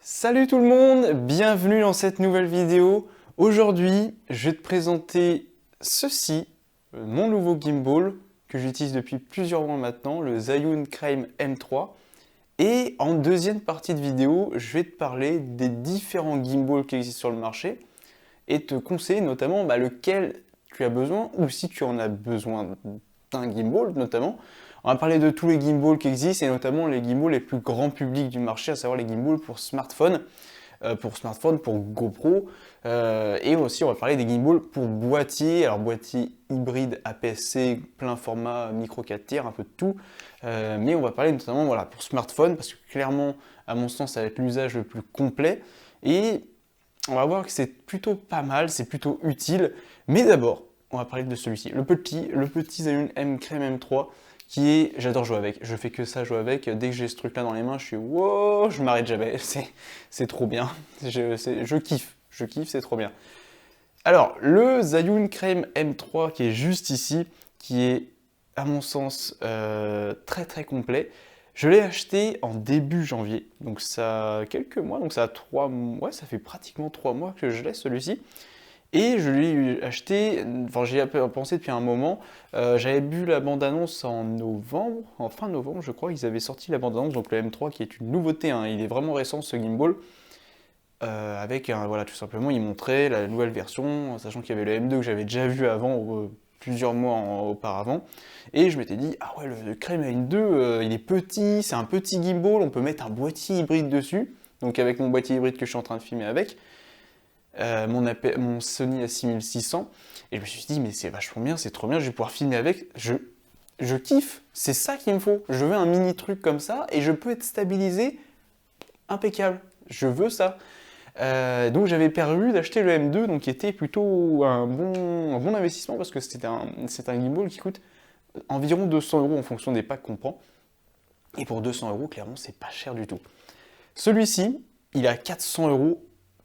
Salut tout le monde, bienvenue dans cette nouvelle vidéo. Aujourd'hui, je vais te présenter ceci, mon nouveau gimbal que j'utilise depuis plusieurs mois maintenant, le Zhiyun Crane M3. Et en deuxième partie de vidéo, je vais te parler des différents gimbals qui existent sur le marché et te conseiller notamment lequel tu as besoin ou si tu en as besoin d'un gimbal notamment. On va parler de tous les gimbals qui existent et notamment les gimbals les plus grand public du marché, à savoir les gimbals pour smartphone, pour GoPro. Et aussi on va parler des gimbals pour boîtier, alors boîtier hybride APS-C, plein format, micro 4 tiers, un peu de tout. Mais on va parler notamment pour smartphone parce que clairement, à mon sens, ça va être l'usage le plus complet. Et on va voir que c'est plutôt pas mal, c'est plutôt utile. Mais d'abord, on va parler de celui-ci, le petit Zhiyun Crane M3 qui est, j'adore jouer avec, je fais que ça jouer avec, dès que j'ai ce truc là dans les mains, je suis wow, je m'arrête jamais, c'est trop bien, je kiffe, c'est trop bien. Alors, le Zhiyun Crane M3 qui est juste ici, qui est à mon sens très très complet, je l'ai acheté en début janvier, donc ça a quelques mois, donc ça a 3 mois, ouais, ça fait pratiquement 3 mois que je l'ai celui-ci. Et je l'ai acheté, enfin j'y ai pensé depuis un moment, j'avais vu la bande-annonce en novembre, en fin novembre je crois, ils avaient sorti la bande-annonce, donc le M3 qui est une nouveauté, hein, il est vraiment récent ce gimbal, avec voilà tout simplement il montrait la nouvelle version, sachant qu'il y avait le M2 que j'avais déjà vu avant, plusieurs mois auparavant, et je m'étais dit, ah ouais le Crane M2 il est petit, c'est un petit gimbal, on peut mettre un boîtier hybride dessus, donc avec mon boîtier hybride que je suis en train de filmer avec, mon Sony A6600 et je me suis dit mais c'est vachement bien, c'est trop bien, je vais pouvoir filmer avec, je kiffe, c'est ça qu'il me faut, je veux un mini truc comme ça et je peux être stabilisé impeccable, je veux ça. Donc j'avais prévu d'acheter le M2 donc qui était plutôt un bon investissement parce que c'est un gimbal qui coûte environ 200 € en fonction des packs qu'on prend et pour 200 € clairement c'est pas cher du tout. Celui-ci il a 400 €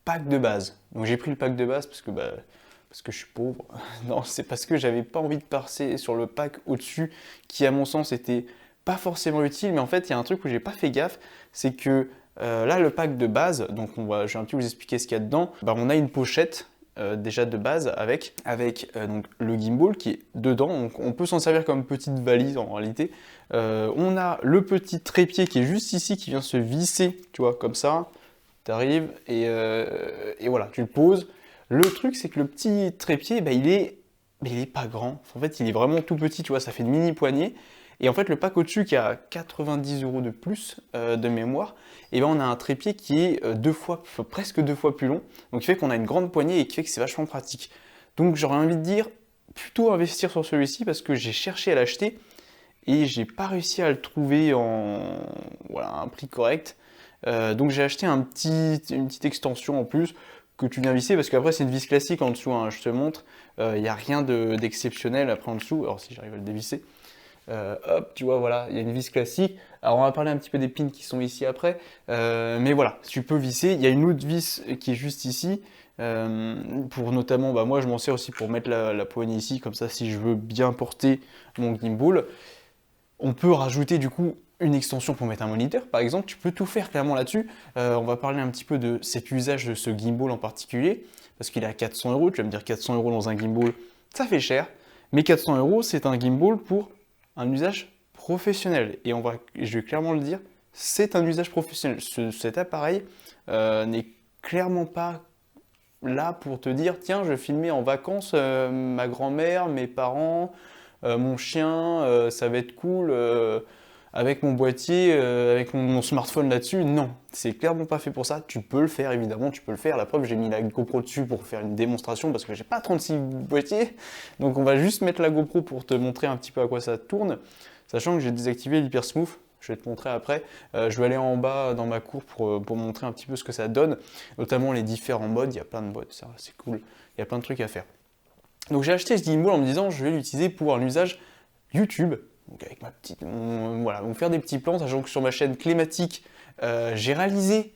pack de base. Donc j'ai pris le pack de base parce que je suis pauvre. Non, c'est parce que j'avais pas envie de passer sur le pack au-dessus qui à mon sens était pas forcément utile, mais en fait il y a un truc où j'ai pas fait gaffe, c'est que là le pack de base, donc je vais un petit peu vous expliquer ce qu'il y a dedans, on a une pochette déjà de base avec donc, le gimbal qui est dedans, donc on peut s'en servir comme petite valise en réalité. On a le petit trépied qui est juste ici qui vient se visser, tu vois, comme ça. Tu arrives et voilà, tu le poses. Le truc, c'est que le petit trépied, il est pas grand. En fait, il est vraiment tout petit, tu vois, ça fait une mini poignée. Et en fait, le pack au-dessus qui a 90 € de plus de mémoire, et on a un trépied qui est presque deux fois plus long. Donc, il fait qu'on a une grande poignée et qui fait que c'est vachement pratique. Donc, j'aurais envie de dire plutôt investir sur celui-ci parce que j'ai cherché à l'acheter et j'ai pas réussi à le trouver un prix correct. Donc j'ai acheté une petite extension en plus que tu viens visser parce qu'après c'est une vis classique en dessous, hein, je te montre, il n'y a rien d'exceptionnel après en dessous, alors si j'arrive à le dévisser, hop, tu vois, voilà, il y a une vis classique. Alors on va parler un petit peu des pins qui sont ici après, mais voilà, tu peux visser. Il y a une autre vis qui est juste ici, pour notamment, moi je m'en sers aussi pour mettre la poignée ici, comme ça si je veux bien porter mon gimbal. On peut rajouter du coup une extension pour mettre un moniteur, par exemple, tu peux tout faire clairement là-dessus. On va parler un petit peu de cet usage de ce gimbal en particulier, parce qu'il est à 400 €, tu vas me dire 400 € dans un gimbal, ça fait cher, mais 400 € c'est un gimbal pour un usage professionnel, et je vais clairement le dire, c'est un usage professionnel. Cet appareil n'est clairement pas là pour te dire, tiens, je vais filmer en vacances ma grand-mère, mes parents, mon chien, ça va être cool, avec mon boîtier, avec mon smartphone là-dessus. Non, c'est clairement pas fait pour ça. Tu peux le faire, évidemment, tu peux le faire. La preuve, j'ai mis la GoPro dessus pour faire une démonstration parce que j'ai pas 36 boîtiers. Donc on va juste mettre la GoPro pour te montrer un petit peu à quoi ça tourne, sachant que j'ai désactivé l'Hyper Smooth. Je vais te montrer après. Je vais aller en bas dans ma cour pour montrer un petit peu ce que ça donne, notamment les différents modes. Il y a plein de modes, ça c'est cool. Il y a plein de trucs à faire. Donc j'ai acheté ce gimbal en me disant je vais l'utiliser pour un usage YouTube, donc avec ma petite, donc faire des petits plans, sachant que sur ma chaîne Clématique, j'ai réalisé,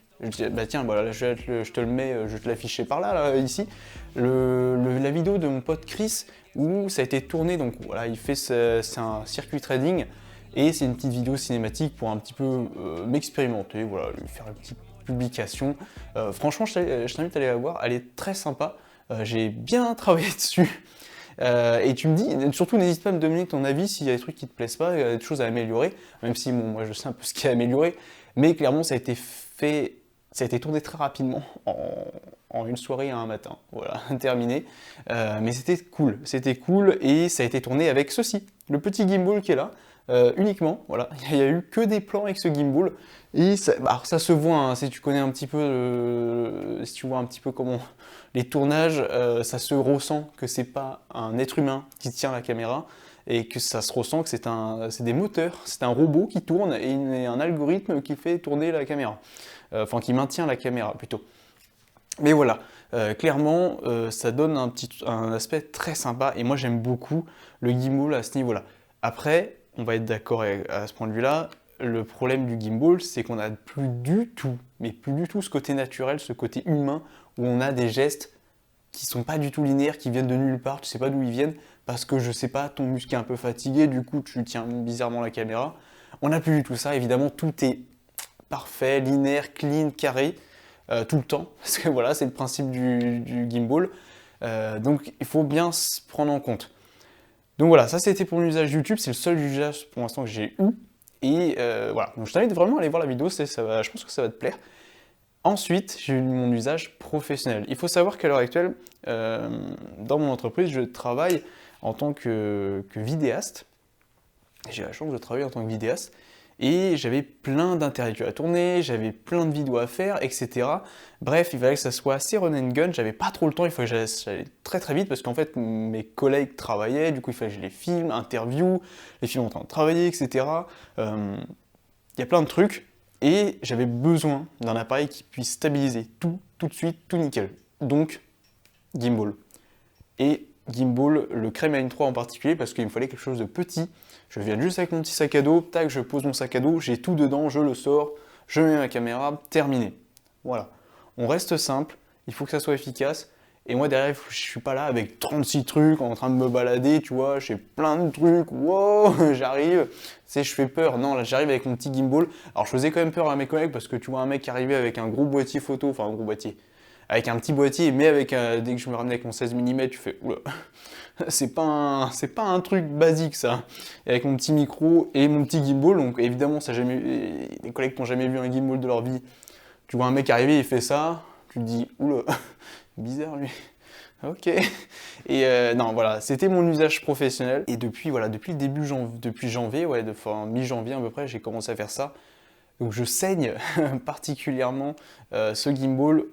tiens, là, je te le mets, je vais te l'afficher par là, ici, la vidéo de mon pote Chris où ça a été tourné, donc voilà, c'est un circuit trading et c'est une petite vidéo cinématique pour un petit peu m'expérimenter, voilà, lui faire publication. Franchement, je t'invite à aller la voir, elle est très sympa. J'ai bien travaillé dessus. Et tu me dis, surtout n'hésite pas à me donner ton avis s'il y a des trucs qui te plaisent pas, il y a des choses à améliorer, même si bon, moi je sais un peu ce qui est amélioré, mais clairement ça a été fait, ça a été tourné très rapidement en une soirée et un matin, voilà, terminé. Mais c'était cool et ça a été tourné avec ceci, le petit gimbal qui est là, uniquement, voilà, il n'y a eu que des plans avec ce gimbal. Et ça, bah, ça se voit, hein, si tu connais un petit peu, si tu vois un petit peu comment les tournages, ça se ressent que c'est pas un être humain qui tient la caméra et que ça se ressent que c'est des moteurs, c'est un robot qui tourne et un algorithme qui fait tourner la caméra, enfin qui maintient la caméra plutôt. Mais voilà, clairement, ça donne un aspect très sympa et moi j'aime beaucoup le gimbal à ce niveau-là. Après, on va être d'accord à ce point de vue-là. Le problème du gimbal, c'est qu'on n'a plus du tout, mais plus du tout ce côté naturel, ce côté humain, où on a des gestes qui sont pas du tout linéaires, qui viennent de nulle part, tu sais pas d'où ils viennent, parce que je sais pas, ton muscle est un peu fatigué, du coup tu tiens bizarrement la caméra. On n'a plus du tout ça, évidemment tout est parfait, linéaire, clean, carré, tout le temps, parce que voilà, c'est le principe du gimbal. Donc il faut bien se prendre en compte. Donc voilà, ça c'était pour l'usage YouTube, c'est le seul usage pour l'instant que j'ai eu. Et voilà, donc je t'invite vraiment à aller voir la vidéo, je pense que ça va te plaire. Ensuite, j'ai eu mon usage professionnel. Il faut savoir qu'à l'heure actuelle, dans mon entreprise, je travaille en tant que vidéaste. J'ai la chance de travailler en tant que vidéaste. Et j'avais plein d'interviews à tourner, j'avais plein de vidéos à faire, etc. Bref, il fallait que ça soit assez run and gun, j'avais pas trop le temps, il fallait que j'allais très très vite parce qu'en fait mes collègues travaillaient, du coup il fallait que je les filme, interview, les films en train de travailler, etc. Il y a plein de trucs et j'avais besoin d'un appareil qui puisse stabiliser tout de suite, tout nickel. Donc, gimbal. Et gimbal, le Crème A3 en particulier parce qu'il me fallait quelque chose de petit. Je viens juste avec mon petit sac à dos, tac, je pose mon sac à dos, j'ai tout dedans, je le sors, je mets ma caméra, terminé. Voilà. On reste simple, il faut que ça soit efficace. Et moi derrière, je suis pas là avec 36 trucs en train de me balader, tu vois, j'ai plein de trucs, wow, j'arrive, tu sais, je fais peur. Non, là j'arrive avec mon petit gimbal. Alors je faisais quand même peur à mes collègues parce que tu vois un mec arriver avec un gros boîtier photo, enfin un gros boîtier, avec un petit boîtier, mais avec dès que je me ramenais avec mon 16 mm, tu fais oula, c'est pas un truc basique ça. Et avec mon petit micro et mon petit gimbal, donc évidemment, ça jamais, les collègues qui n'ont jamais vu un gimbal de leur vie, tu vois un mec arriver, il fait ça, tu te dis oula, bizarre lui. Ok. Et non, voilà, c'était mon usage professionnel. Et depuis, voilà, depuis le début depuis janvier, ouais, enfin mi-janvier à peu près, j'ai commencé à faire ça. Donc je saigne particulièrement ce gimbal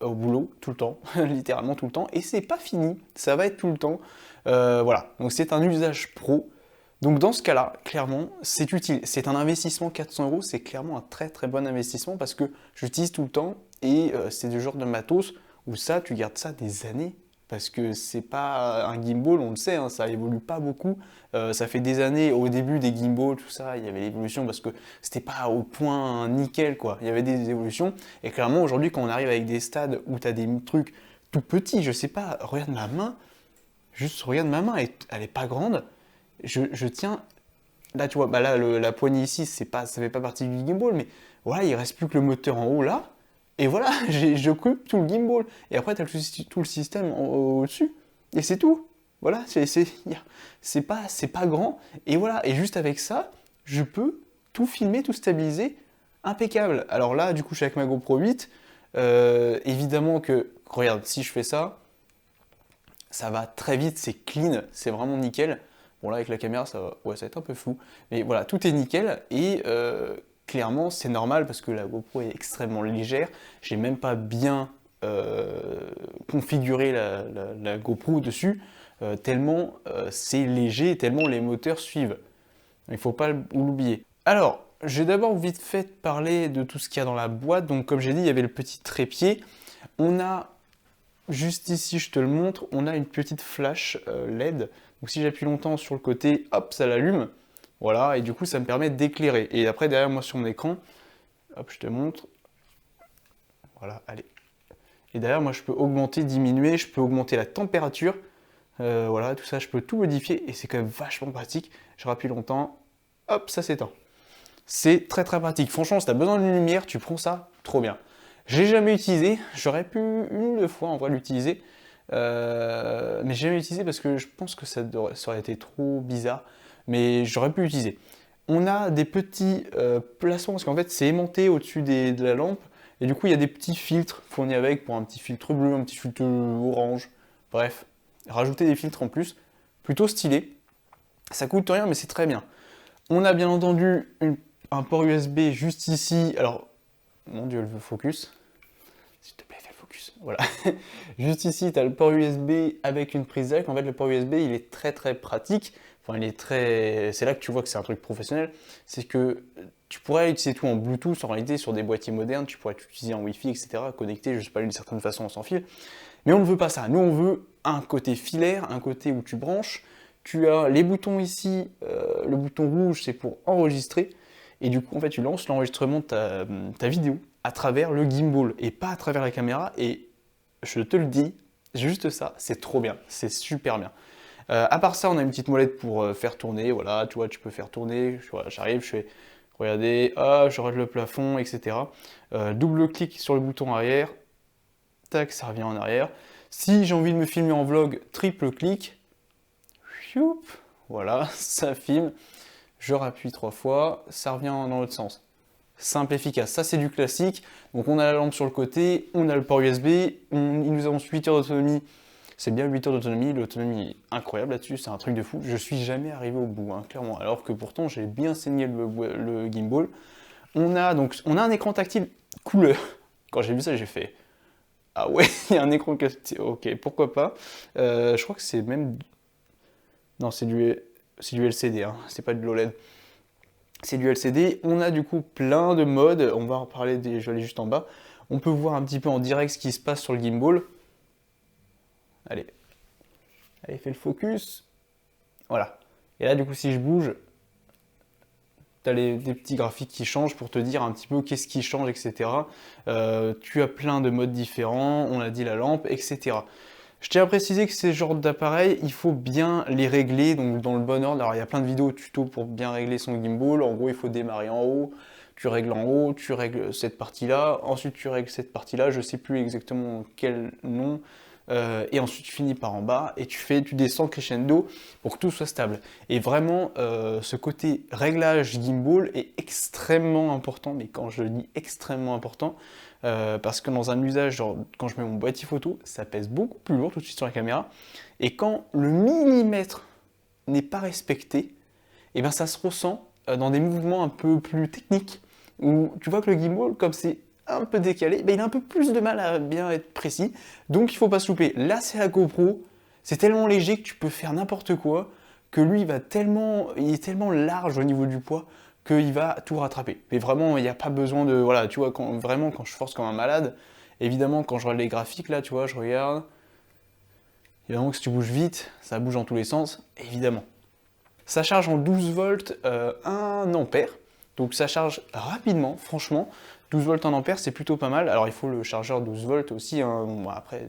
au boulot tout le temps, littéralement tout le temps, et c'est pas fini, ça va être tout le temps. Voilà, donc c'est un usage pro. Donc dans ce cas-là, clairement, c'est utile. C'est un investissement 400 €, c'est clairement un très très bon investissement parce que j'utilise tout le temps et c'est du genre de matos où ça, tu gardes ça des années. Parce que c'est pas un gimbal, on le sait, hein, ça évolue pas beaucoup. Ça fait des années, au début des gimbals, tout ça, il y avait l'évolution parce que c'était pas au point nickel, quoi. Il y avait des évolutions. Et clairement, aujourd'hui, quand on arrive avec des stades où tu as des trucs tout petits, je sais pas, regarde ma main, juste regarde ma main, elle est pas grande. Je tiens, là, tu vois, bah là, la poignée ici, ça fait pas partie du gimbal, mais voilà, il reste plus que le moteur en haut là. Et voilà, j'occupe tout le gimbal. Et après, tu as tout le système au-dessus. Et c'est tout. Voilà, c'est pas grand. Et voilà, et juste avec ça, je peux tout filmer, tout stabiliser, impeccable. Alors là, du coup, je suis avec ma GoPro 8. Évidemment que, regarde, si je fais ça, ça va très vite, c'est clean, c'est vraiment nickel. Bon là, avec la caméra, ça va être un peu flou. Mais voilà, tout est nickel. Et clairement, c'est normal parce que la GoPro est extrêmement légère. J'ai même pas bien configuré la GoPro dessus, tellement c'est léger, tellement les moteurs suivent. Il ne faut pas l'oublier. Alors, j'ai d'abord vite fait parler de tout ce qu'il y a dans la boîte. Donc, comme j'ai dit, il y avait le petit trépied. On a, juste ici, je te le montre, on a une petite flash LED. Donc, si j'appuie longtemps sur le côté, hop, ça l'allume. Voilà, et du coup, ça me permet d'éclairer. Et après, derrière moi, sur mon écran, hop, je te montre. Voilà, allez. Et derrière, moi, je peux augmenter, diminuer, je peux augmenter la température. Voilà, tout ça, je peux tout modifier. Et c'est quand même vachement pratique. Je rappuie longtemps, hop, ça s'éteint. C'est très très pratique. Franchement, si tu as besoin d'une lumière, tu prends ça, trop bien. Je l'ai jamais utilisé, j'aurais pu une ou deux fois en vrai l'utiliser, mais j'ai jamais utilisé parce que je pense que ça aurait été trop bizarre, mais j'aurais pu l'utiliser. On a des petits placements, parce qu'en fait c'est aimanté au-dessus de la lampe, et du coup il y a des petits filtres fournis avec, pour un petit filtre bleu, un petit filtre orange, bref, rajouter des filtres en plus, plutôt stylé. Ça coûte rien mais c'est très bien. On a bien entendu un port USB juste ici, alors, mon dieu, le focus, s'il te plaît fais le focus, voilà. Juste ici tu as le port USB avec une prise jack. En fait le port USB il est très très pratique. Enfin, c'est là que tu vois que c'est un truc professionnel, c'est que tu pourrais utiliser tout en Bluetooth, en réalité sur des boîtiers modernes, tu pourrais l'utiliser en Wi-Fi, etc., connecté, je sais pas, d'une certaine façon sans fil, mais on ne veut pas ça, nous on veut un côté filaire, un côté où tu branches, tu as les boutons ici, le bouton rouge c'est pour enregistrer, et du coup en fait tu lances l'enregistrement de ta vidéo à travers le gimbal, et pas à travers la caméra, et je te le dis, juste ça, c'est trop bien, c'est super bien. À part ça, on a une petite molette pour faire tourner, voilà, tu vois, tu peux faire tourner, voilà, j'arrive, je fais, regardez, ah, je règle le plafond, etc. Double clic sur le bouton arrière, tac, ça revient en arrière. Si j'ai envie de me filmer en vlog, triple clic, choup, voilà, ça filme, je rappuie 3 fois, ça revient dans l'autre sens. Simple, efficace, ça c'est du classique. Donc on a la lampe sur le côté, on a le port USB, il nous avance 8 heures d'autonomie. C'est bien 8 heures d'autonomie, l'autonomie est incroyable là-dessus, c'est un truc de fou. Je suis jamais arrivé au bout, hein, clairement, alors que pourtant j'ai bien saigné le gimbal. On a un écran tactile couleur. Quand j'ai vu ça, j'ai fait ah ouais, il y a un écran tactile, ok, pourquoi pas. Je crois que c'est même. Non, c'est du LCD, hein, c'est pas de l'OLED. C'est du LCD. On a du coup plein de modes, on va en parler, je vais aller juste en bas. On peut voir un petit peu en direct ce qui se passe sur le gimbal. Allez, fais le focus. Voilà. Et là, du coup, si je bouge, tu as des petits graphiques qui changent pour te dire un petit peu qu'est-ce qui change, etc. Tu as plein de modes différents, on a dit la lampe, etc. Je tiens à préciser que ces genres d'appareils, il faut bien les régler donc dans le bon ordre. Alors, il y a plein de vidéos tuto pour bien régler son gimbal. En gros, il faut démarrer en haut. Tu règles en haut, tu règles cette partie-là, ensuite tu règles cette partie-là, je ne sais plus exactement quel nom. Et ensuite tu finis par en bas et tu descends crescendo pour que tout soit stable. Et vraiment, ce côté réglage gimbal est extrêmement important, mais quand je dis extrêmement important, parce que dans un usage, genre quand je mets mon boîtier photo, ça pèse beaucoup plus lourd tout de suite sur la caméra, et quand le millimètre n'est pas respecté, et bien ça se ressent dans des mouvements un peu plus techniques, où tu vois que le gimbal, comme c'est un peu décalé, ben il a un peu plus de mal à bien être précis, donc il faut pas se louper. Là c'est la GoPro, c'est tellement léger que tu peux faire n'importe quoi, que lui il est tellement large au niveau du poids qu'il va tout rattraper. Mais vraiment il n'y a pas besoin de, voilà, tu vois, quand je force comme un malade, évidemment quand je regarde les graphiques là, tu vois, je regarde, évidemment que si tu bouges vite, ça bouge dans tous les sens, évidemment. Ça charge en 12 volts 1 ampère, donc ça charge rapidement, franchement. 12 volts 1 ampère, c'est plutôt pas mal. Alors il faut le chargeur 12 volts aussi. Hein. Bon, après,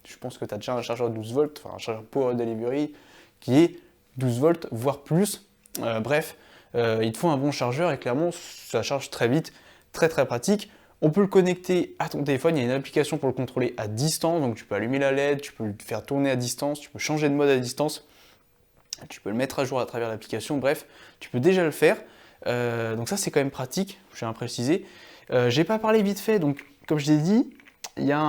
je pense que tu as déjà un chargeur 12 volts, enfin un chargeur Power Delivery qui est 12 volts, voire plus. Bref, il te faut un bon chargeur et clairement, ça charge très vite, très très pratique. On peut le connecter à ton téléphone, il y a une application pour le contrôler à distance, donc tu peux allumer la LED, tu peux le faire tourner à distance, tu peux changer de mode à distance, tu peux le mettre à jour à travers l'application, bref, tu peux déjà le faire. Donc ça c'est quand même pratique, je tiens à préciser. J'ai pas parlé vite fait, donc comme je l'ai dit, il y a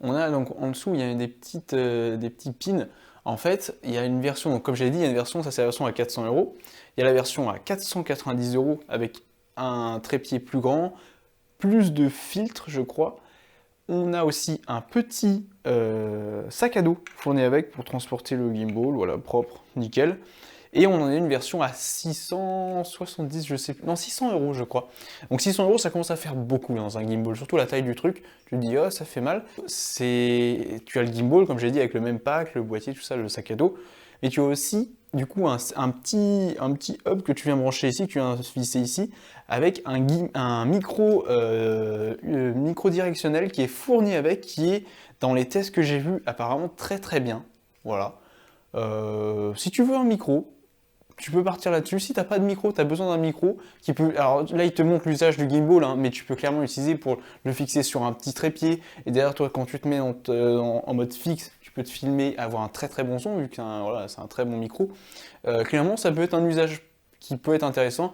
on a donc en dessous il y a des petits pins. En fait, il y a une version, donc comme j'ai dit, il y a une version, ça c'est la version à 400 €. Il y a la version à 490 € avec un trépied plus grand, plus de filtres, je crois. On a aussi un petit sac à dos fourni avec pour transporter le gimbal, voilà, propre, nickel. Et on en a une version à 670, je sais plus, non 600 € je crois. Donc 600 € ça commence à faire beaucoup dans un gimbal, surtout la taille du truc. Tu te dis oh ça fait mal. Tu as le gimbal comme j'ai dit avec le même pack, le boîtier, tout ça, le sac à dos. Mais tu as aussi du coup un petit hub que tu viens brancher ici, que tu viens visser ici, avec un micro directionnel qui est fourni avec, qui est dans les tests que j'ai vus apparemment très très bien. Voilà. Si tu veux un micro, tu peux partir là-dessus. Si t'as pas de micro, t'as besoin d'un micro qui peut. Alors là, il te montre l'usage du gimbal, hein, mais tu peux clairement l'utiliser pour le fixer sur un petit trépied. Et derrière toi, quand tu te mets en mode fixe, tu peux te filmer, avoir un très très bon son, vu que voilà, c'est un très bon micro. Clairement, ça peut être un usage qui peut être intéressant.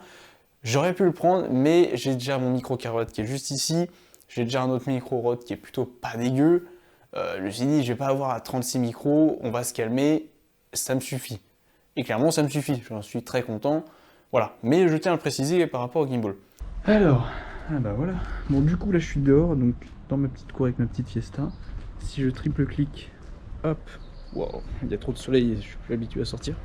J'aurais pu le prendre, mais j'ai déjà mon micro Carrot qui est juste ici. J'ai déjà un autre micro Rode qui est plutôt pas dégueu. Je me suis dit, je vais pas avoir à 36 micros, on va se calmer, ça me suffit. Et clairement, ça me suffit, j'en suis très content. Voilà, mais je tiens à le préciser par rapport au gimbal. Alors, ah bah voilà. Bon, du coup, là, je suis dehors, donc dans ma petite cour avec ma petite Fiesta. Si je triple-clique, hop, wow, il y a trop de soleil, je suis plus habitué à sortir.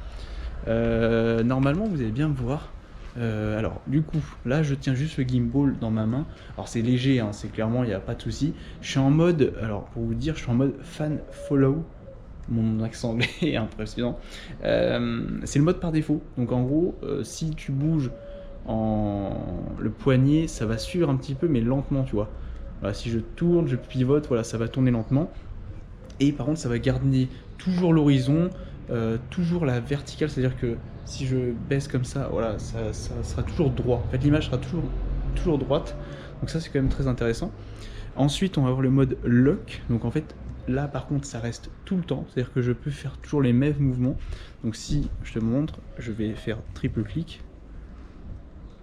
Normalement, vous allez bien me voir. Alors, du coup, là, je tiens juste le gimbal dans ma main. Alors, c'est léger, hein, c'est clairement, il n'y a pas de souci. Je suis en mode, alors, pour vous dire, je suis en mode fan follow. Mon accent anglais est impressionnant. C'est le mode par défaut. Donc en gros, si tu bouges le poignet, ça va suivre un petit peu, mais lentement, tu vois. Voilà, si je tourne, je pivote, voilà, ça va tourner lentement. Et par contre, ça va garder toujours l'horizon, toujours la verticale, c'est-à-dire que si je baisse comme ça, voilà, ça sera toujours droit. En fait, l'image sera toujours droite. Donc ça, c'est quand même très intéressant. Ensuite, on va avoir le mode lock. Donc en fait, là par contre, ça reste tout le temps. C'est-à-dire que je peux faire toujours les mêmes mouvements. Donc si je te montre, je vais faire triple clic.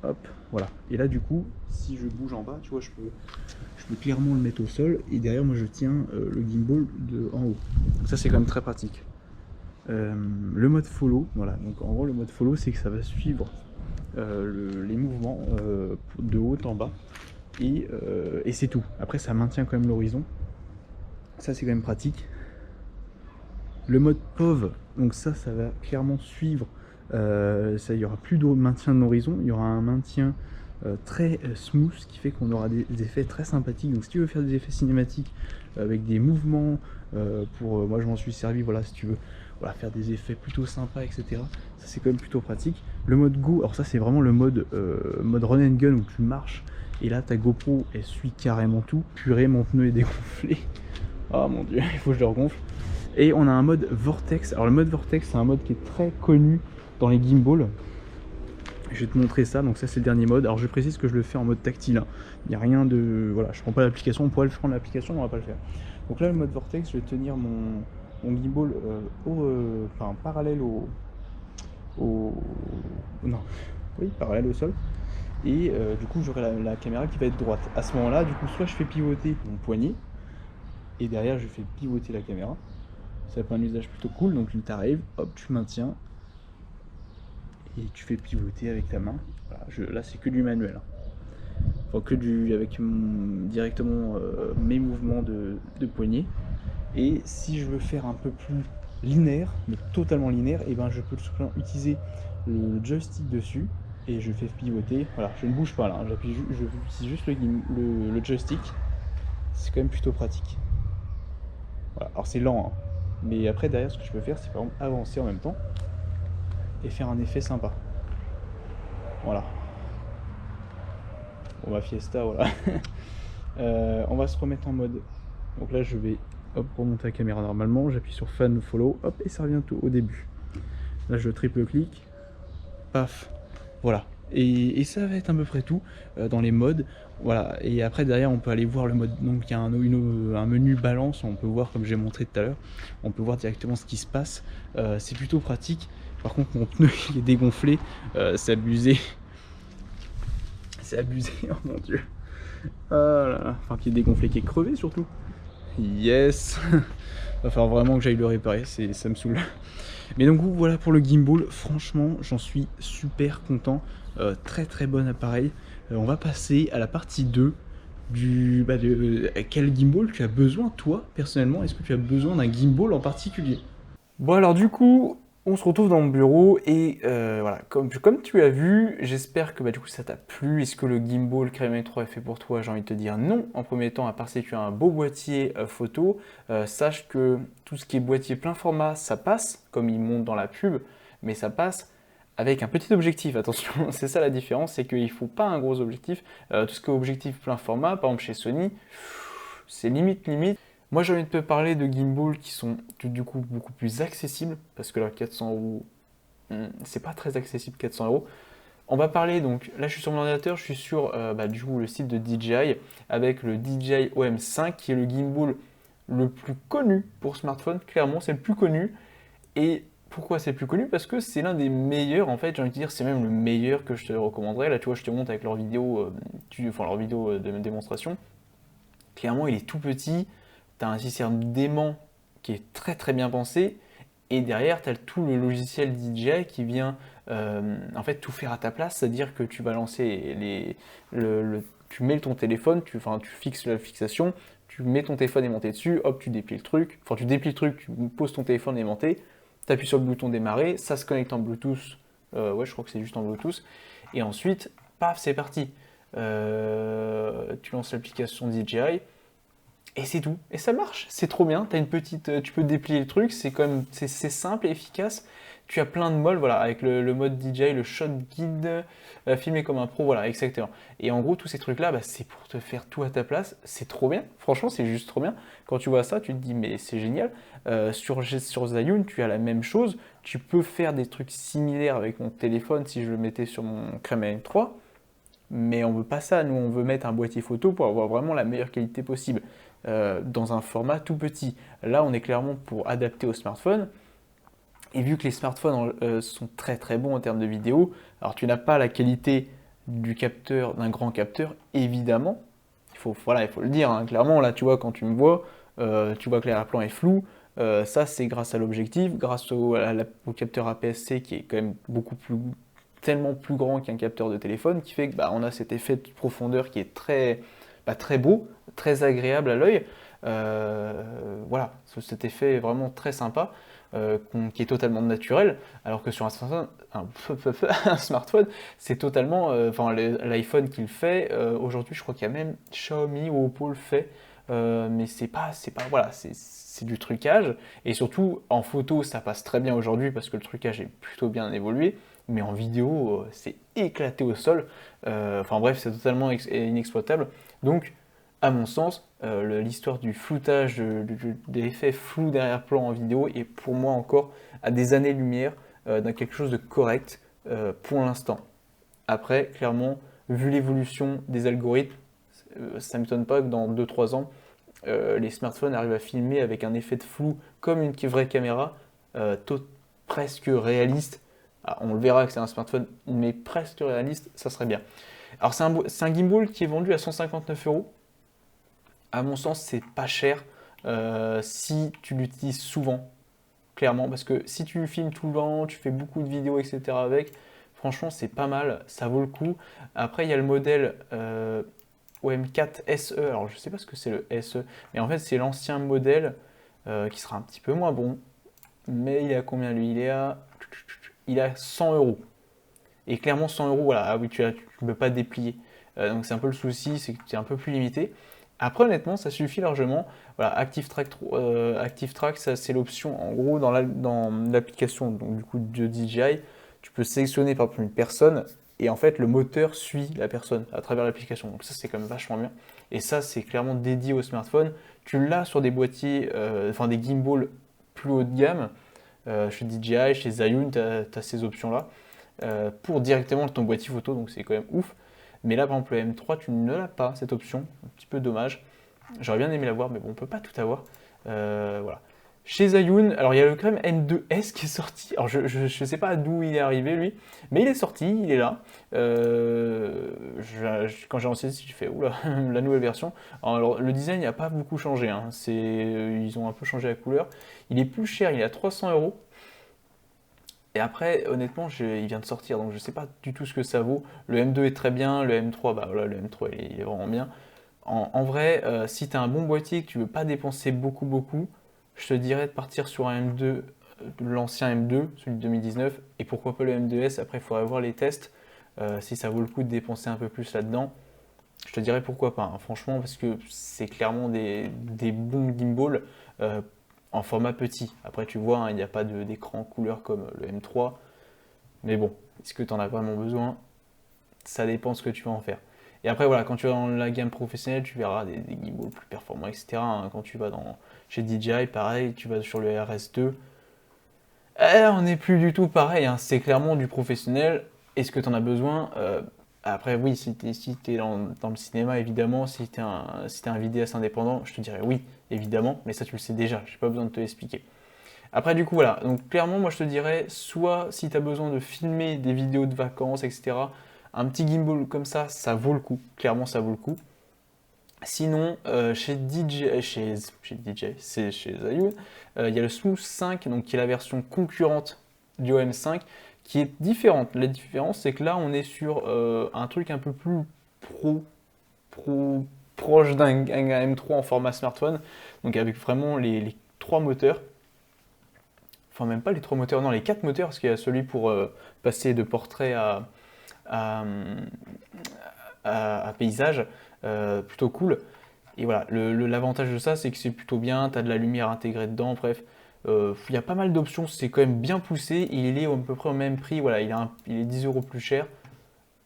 Hop, voilà. Et là du coup, si je bouge en bas, tu vois, je peux clairement le mettre au sol. Et derrière, moi, je tiens le gimbal en haut. Donc ça, c'est quand même très pratique. Le mode follow, voilà. Donc en gros, le mode follow, c'est que ça va suivre les mouvements de haut en bas. Et c'est tout. Après, ça maintient quand même l'horizon. Ça, c'est quand même pratique. Le mode POV, donc ça va clairement suivre. Il n'y aura plus de maintien de l'horizon. Il y aura un maintien très smooth, ce qui fait qu'on aura des effets très sympathiques. Donc, si tu veux faire des effets cinématiques avec des mouvements, moi, je m'en suis servi. Voilà, si tu veux, voilà, faire des effets plutôt sympas, etc. Ça, c'est quand même plutôt pratique. Le mode Go, alors ça, c'est vraiment le mode run and gun où tu marches. Et là, ta GoPro, elle suit carrément tout. Purée, mon pneu est dégonflé. Oh mon dieu, il faut que je le regonfle. Et on a un mode Vortex. Alors le mode Vortex, c'est un mode qui est très connu dans les gimbals. Je vais te montrer ça. Donc ça, c'est le dernier mode. Alors je précise que je le fais en mode tactile, hein. Il n'y a rien de... Voilà, je prends pas l'application. On pourrait le prendre l'application, mais on va pas le faire. Donc là, le mode Vortex, je vais tenir mon gimbal parallèle non. Oui, parallèle au sol. Et du coup, j'aurai la caméra qui va être droite. À ce moment-là, du coup, soit je fais pivoter mon poignet, et derrière, je fais pivoter la caméra. Ça fait un usage plutôt cool. Donc, tu arrives, hop, tu maintiens, et tu fais pivoter avec ta main. Voilà, là, c'est que du manuel. Enfin, avec directement mes mouvements de poignet. Et si je veux faire un peu plus linéaire, mais totalement linéaire, et ben je peux tout simplement utiliser le joystick dessus et je fais pivoter. Voilà, je ne bouge pas là, hein, j'utilise juste le joystick. C'est quand même plutôt pratique. Voilà, alors c'est lent, hein, mais après derrière ce que je peux faire, c'est par exemple avancer en même temps et faire un effet sympa. Voilà. Bon, ma Fiesta, voilà. On va se remettre en mode. Donc là, je vais remonter la caméra normalement. J'appuie sur Fan Follow, hop, et ça revient tout au début. Là, je triple clic, paf, voilà. Et ça va être à peu près tout dans les modes. Voilà. Et après, derrière, on peut aller voir le mode. Donc, il y a un menu balance. On peut voir, comme j'ai montré tout à l'heure, on peut voir directement ce qui se passe. C'est plutôt pratique. Par contre, mon pneu il est dégonflé. C'est abusé. C'est abusé, oh mon dieu. Oh là là. Enfin, qui est dégonflé, qui est crevé surtout. Yes. Va falloir vraiment que j'aille le réparer, ça me saoule. Mais donc voilà pour le gimbal, franchement j'en suis super content. Très très bon appareil. On va passer à la partie 2 quel gimbal tu as besoin toi personnellement. Est-ce que tu as besoin d'un gimbal en particulier? Bon alors du coup, on se retrouve dans mon bureau et voilà, comme tu as vu, j'espère que du coup ça t'a plu. Est-ce que le gimbal Crème 3 est fait pour toi? J'ai envie de te dire non. En premier temps, à part si tu as un beau boîtier photo, sache que tout ce qui est boîtier plein format, ça passe, comme il monte dans la pub, mais ça passe avec un petit objectif. Attention, c'est ça la différence, c'est qu'il ne faut pas un gros objectif. Tout ce qui est objectif plein format, par exemple chez Sony, c'est limite. Moi, j'ai envie de te parler de gimbals qui sont du coup beaucoup plus accessibles parce que leur 400 €, c'est pas très accessible 400 euros. On va parler donc, là je suis sur mon ordinateur, je suis sur du coup, le site de DJI avec le DJI OM5 qui est le gimbal le plus connu pour smartphone, clairement c'est le plus connu. Et pourquoi c'est le plus connu? Parce que c'est l'un des meilleurs, en fait, j'ai envie de dire, c'est même le meilleur que je te recommanderais. Là, tu vois, je te montre avec leur vidéo, leur vidéo de démonstration. Clairement, il est tout petit, tu as un système d'aimant qui est très très bien pensé, et derrière, tu as tout le logiciel DJI qui vient en fait tout faire à ta place, c'est-à-dire que tu vas lancer tu mets ton téléphone, tu fixes la fixation, tu mets ton téléphone aimanté dessus, hop, tu déplies le truc, tu déplies le truc, tu poses ton téléphone aimanté, tu appuies sur le bouton démarrer, ça se connecte en Bluetooth, ouais, je crois que c'est juste en Bluetooth, et ensuite, paf, c'est parti. Tu lances l'application DJI, et c'est tout. Et ça marche, c'est trop bien. T'as une petite, tu peux déplier le truc, c'est quand même, c'est simple et efficace. Tu as plein de modes, voilà, avec le mode DJI, le shot guide, filmer comme un pro, voilà, exactement. Et en gros, tous ces trucs-là, bah, c'est pour te faire tout à ta place. C'est trop bien. Franchement, c'est juste trop bien. Quand tu vois ça, tu te dis, mais c'est génial. Sur Zhiyun, tu as la même chose. Tu peux faire des trucs similaires avec mon téléphone si je le mettais sur mon Crème M3. Mais on veut pas ça, nous on veut mettre un boîtier photo pour avoir vraiment la meilleure qualité possible, dans un format tout petit. Là on est clairement pour adapter au smartphone, et vu que les smartphones sont très très bons en termes de vidéo, alors tu n'as pas la qualité du capteur, d'un grand capteur, évidemment, il faut le dire, hein, clairement là tu vois quand tu me vois, tu vois que l'arrière-plan est flou, ça c'est grâce à l'objectif, grâce au capteur APS-C qui est quand même tellement plus grand qu'un capteur de téléphone, qui fait que bah, on a cet effet de profondeur qui est très beau, très agréable à l'œil. Voilà, cet effet est vraiment très sympa, qui est totalement naturel, alors que sur un smartphone, un smartphone c'est totalement, l'iPhone qui le fait, aujourd'hui je crois qu'il y a même Xiaomi ou Oppo le fait, mais voilà, c'est du trucage, et surtout en photo ça passe très bien aujourd'hui parce que le trucage est plutôt bien évolué, mais en vidéo c'est éclaté au sol, enfin bref c'est totalement inexploitable, donc à mon sens l'histoire du floutage, des effets flous derrière-plan en vidéo est pour moi encore à des années-lumière dans quelque chose de correct pour l'instant. Après, clairement, vu l'évolution des algorithmes, ça ne m'étonne pas que dans 2-3 ans, les smartphones arrivent à filmer avec un effet de flou comme une vraie caméra, presque réaliste. Ah, on le verra que c'est un smartphone, mais presque réaliste, ça serait bien. Alors c'est un gimbal qui est vendu à 159 euros. À mon sens, c'est pas cher si tu l'utilises souvent, clairement, parce que si tu filmes tout le temps, tu fais beaucoup de vidéos, etc. avec, franchement, c'est pas mal, ça vaut le coup. Après, il y a le modèle OM4 SE, alors je sais pas ce que c'est le SE, mais en fait, c'est l'ancien modèle qui sera un petit peu moins bon, mais il est à combien lui? Il est à 100 euros. Et clairement, 100 euros, voilà, ah oui, tu ne peux pas déplier. Donc c'est un peu le souci, c'est que tu es un peu plus limité. Après, honnêtement, ça suffit largement. Voilà, Active Track, ça c'est l'option. En gros, dans l'application donc du coup de DJI, tu peux sélectionner par exemple une personne et en fait le moteur suit la personne à travers l'application. Donc ça c'est quand même vachement bien. Et ça c'est clairement dédié au smartphone. Tu l'as sur des boîtiers, des gimbals plus haut de gamme. Chez DJI, chez Zhiyun, tu as ces options-là pour directement ton boîtier photo, donc c'est quand même ouf. Mais là, par exemple, le M3, tu ne l'as pas, cette option. Un petit peu dommage. J'aurais bien aimé l'avoir, mais bon, on peut pas tout avoir. Voilà. Chez Zhiyun, alors il y a le crème N2S qui est sorti. Alors je sais pas d'où il est arrivé lui, mais il est sorti, il est là. Quand j'ai lancé, j'ai fait oula, la nouvelle version. Alors le design n'a pas beaucoup changé, hein. Ils ont un peu changé la couleur. Il est plus cher, il est à 300 euros. Et après, honnêtement, il vient de sortir, donc je sais pas du tout ce que ça vaut. Le M2 est très bien, le M3, bah voilà, le M3 il est vraiment bien. En vrai, si tu as un bon boîtier et que tu veux pas dépenser beaucoup, je te dirais de partir sur un M2, l'ancien M2, celui de 2019, et pourquoi pas le M2S. Après, il faudrait voir les tests, si ça vaut le coup de dépenser un peu plus là-dedans. Je te dirais pourquoi pas, hein, franchement, parce que c'est clairement des bons gimbals en format petit. Après, tu vois, hein, il n'y a pas d'écran couleur comme le M3, mais bon, est-ce que tu en as vraiment besoin? Ça dépend de ce que tu vas en faire. Et après, voilà, quand tu vas dans la gamme professionnelle, tu verras des gimbals plus performants, etc. hein. Quand tu vas chez DJI, pareil, tu vas sur le RS2. On n'est plus du tout pareil, hein. C'est clairement du professionnel. Est-ce que tu en as besoin? Après, oui, si t'es dans le cinéma, évidemment, si t'es un vidéaste indépendant, je te dirais oui, évidemment, mais ça tu le sais déjà, j'ai pas besoin de te l'expliquer. Après, du coup, voilà, donc clairement, moi je te dirais, soit si tu as besoin de filmer des vidéos de vacances, etc., un petit gimbal comme ça vaut le coup, clairement ça vaut le coup. Sinon, chez DJ, c'est chez Zhiyun, il y a le Smooth 5, donc qui est la version concurrente du OM5, qui est différente. La différence, c'est que là, on est sur un truc un peu plus pro, pro proche d'un M3 en format smartphone, donc avec vraiment les trois moteurs. Enfin, même pas les trois moteurs, non, les quatre moteurs, parce qu'il y a celui pour passer de portrait à, à paysage, plutôt cool. Et voilà, l'avantage de ça, c'est que c'est plutôt bien, tu as de la lumière intégrée dedans, bref. Il y a pas mal d'options, c'est quand même bien poussé. Il est à peu près au même prix, voilà, il est 10 € plus cher.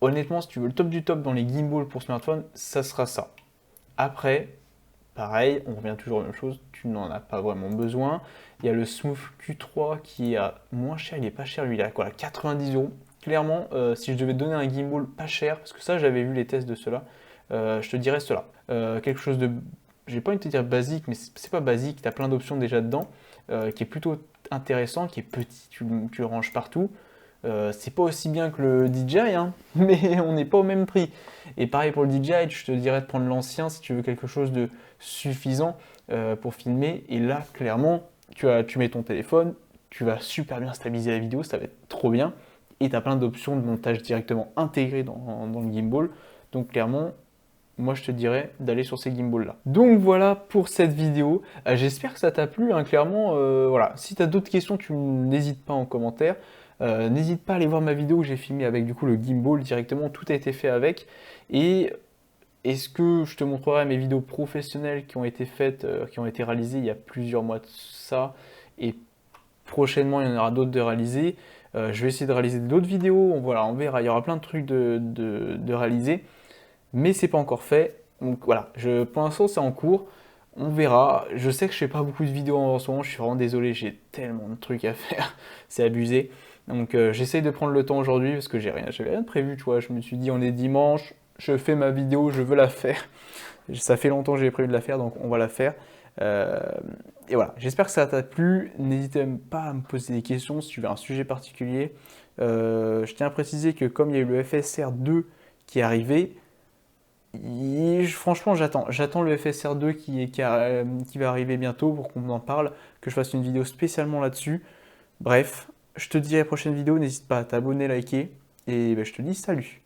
Honnêtement, si tu veux le top du top dans les gimbals pour smartphone, ça sera ça. Après, pareil, on revient toujours à la même chose, tu n'en as pas vraiment besoin. Il y a le Smooth Q3 qui est à moins cher, il est pas cher, lui il est à quoi, 90 €. Clairement, si je devais te donner un gimbal pas cher, parce que ça j'avais vu les tests de cela, je te dirais cela. Quelque chose de, j'ai pas envie de te dire basique, mais c'est pas basique, tu as plein d'options déjà dedans, qui est plutôt intéressant, qui est petit, tu le ranges partout. C'est pas aussi bien que le DJI, hein, mais on n'est pas au même prix. Et pareil pour le DJI, je te dirais de prendre l'ancien si tu veux quelque chose de suffisant pour filmer. Et là, clairement, tu mets ton téléphone, tu vas super bien stabiliser la vidéo, ça va être trop bien. Et tu as plein d'options de montage directement intégrées dans le gimbal. Donc clairement, moi je te dirais d'aller sur ces gimbals là. Donc voilà pour cette vidéo. J'espère que ça t'a plu, hein, clairement. Voilà. Si tu as d'autres questions, tu n'hésites pas en commentaire. N'hésite pas à aller voir ma vidéo que j'ai filmée avec du coup le gimbal directement, tout a été fait avec. Et est-ce que je te montrerai mes vidéos professionnelles qui ont été faites, qui ont été réalisées il y a plusieurs mois de ça, et prochainement il y en aura d'autres de réalisées. Je vais essayer de réaliser d'autres vidéos, voilà, on verra, il y aura plein de trucs de réaliser, mais c'est pas encore fait. Donc voilà, pour l'instant c'est en cours, on verra. Je sais que je fais pas beaucoup de vidéos en ce moment, je suis vraiment désolé, j'ai tellement de trucs à faire, c'est abusé. Donc j'essaye de prendre le temps aujourd'hui parce que j'avais rien de prévu, tu vois. Je me suis dit on est dimanche, je fais ma vidéo, je veux la faire. Ça fait longtemps que j'ai prévu de la faire, donc on va la faire. Euh, et voilà, j'espère que ça t'a plu. N'hésitez pas à me poser des questions si tu veux un sujet particulier. Je tiens à préciser que comme il y a eu le FSR 2 qui est arrivé, franchement j'attends le FSR 2 qui va arriver bientôt pour qu'on en parle, que je fasse une vidéo spécialement là-dessus. Bref, je te dis à la prochaine vidéo, n'hésite pas à t'abonner, liker, et ben, je te dis salut.